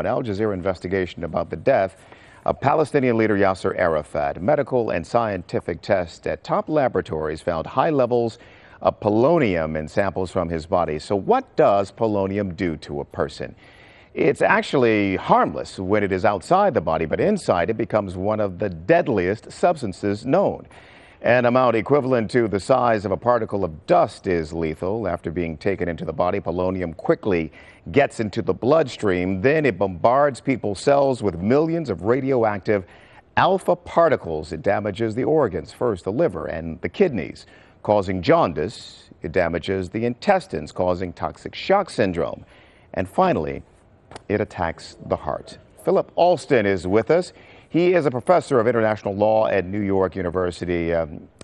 an Al Jazeera investigation about the death of Palestinian leader Yasser Arafat. Medical and scientific tests at top laboratories found high levels of polonium in samples from his body. So what does polonium do to a person? It's actually harmless when it is outside the body, but inside it becomes one of the deadliest substances known. An amount equivalent to the size of a particle of dust is lethal. After being taken into the body, polonium quickly gets into the bloodstream. Then it bombards people's cells with millions of radioactive alpha particles. It damages the organs, first the liver and the kidneys, causing jaundice. It damages the intestines, causing toxic shock syndrome. And finally, it attacks the heart. Philip Alston is with us. He is a professor of international law at New York University.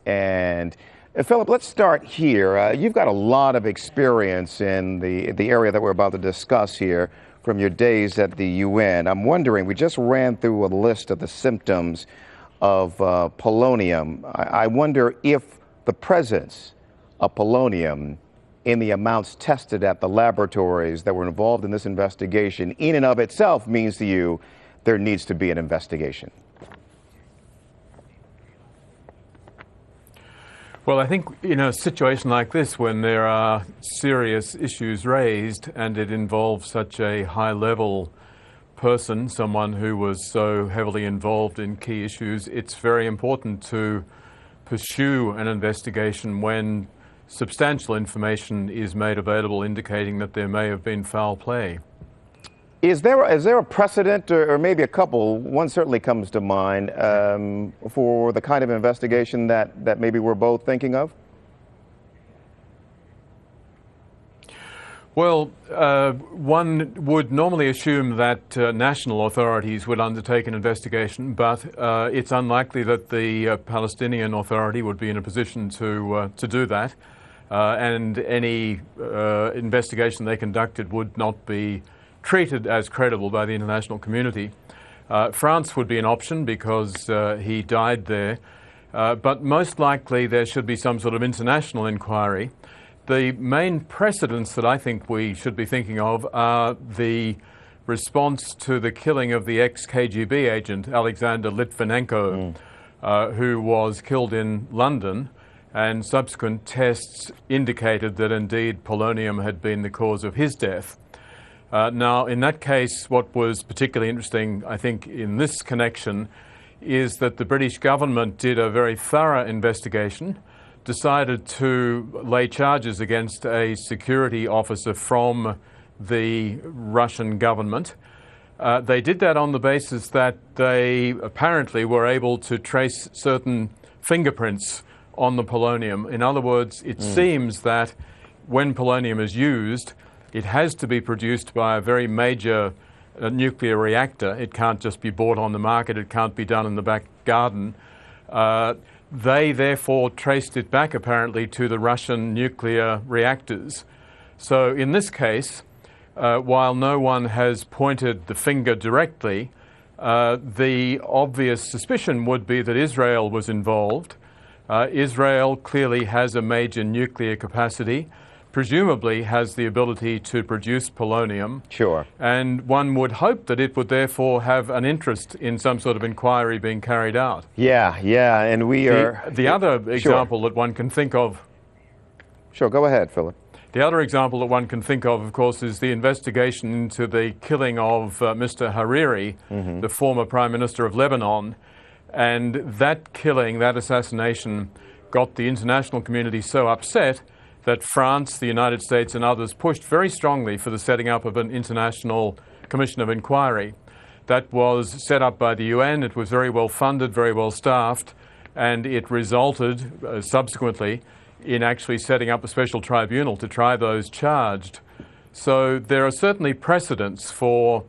And Philip, let's start here. You've got a lot of experience in the area that we're about to discuss here from your days at the UN. I'm wondering, we just ran through a list of the symptoms of polonium. I wonder if the presence of polonium in the amounts tested at the laboratories that were involved in this investigation in and of itself means to you there needs to be an investigation. Well, I think in a situation like this, when there are serious issues raised and it involves such a high-level person, someone who was so heavily involved in key issues, it's very important to pursue an investigation when substantial information is made available indicating that there may have been foul play. Is there a precedent, or maybe a couple, one certainly comes to mind, for the kind of investigation that maybe we're both thinking of? Well, one would normally assume that national authorities would undertake an investigation, but it's unlikely that the Palestinian Authority would be in a position to do that, and any investigation they conducted would not be treated as credible by the international community. France would be an option because he died there, but most likely there should be some sort of international inquiry. The main precedents that I think we should be thinking of are the response to the killing of the ex-KGB agent Alexander Litvinenko, who was killed in London, and subsequent tests indicated that indeed polonium had been the cause of his death. Now, in that case, what was particularly interesting, I think, in this connection is that the British government did a very thorough investigation, decided to lay charges against a security officer from the Russian government. They did that on the basis that they apparently were able to trace certain fingerprints on the polonium. In other words, it seems that when polonium is used, it has to be produced by a very major nuclear reactor. It can't just be bought on the market. It can't be done in the back garden. They therefore traced it back apparently to the Russian nuclear reactors. So in this case, while no one has pointed the finger directly, the obvious suspicion would be that Israel was involved. Israel clearly has a major nuclear capacity, presumably has the ability to produce polonium. Sure. And one would hope that it would therefore have an interest in some sort of inquiry being carried out. Yeah, and The other example that one can think of... Sure, go ahead, Philip. The other example that one can think of course, is the investigation into the killing of Mr. Hariri, the former Prime Minister of Lebanon. And that killing, that assassination, got the international community so upset that France, the United States and others pushed very strongly for the setting up of an international commission of inquiry. That was set up by the UN. It was very well funded, very well staffed, and it resulted subsequently in actually setting up a special tribunal to try those charged. So there are certainly precedents for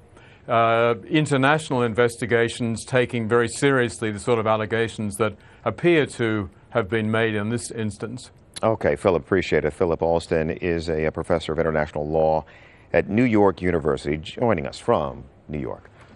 international investigations taking very seriously the sort of allegations that appear to have been made in this instance. Okay, Philip, appreciate it. Philip Alston is a professor of international law at New York University, joining us from New York.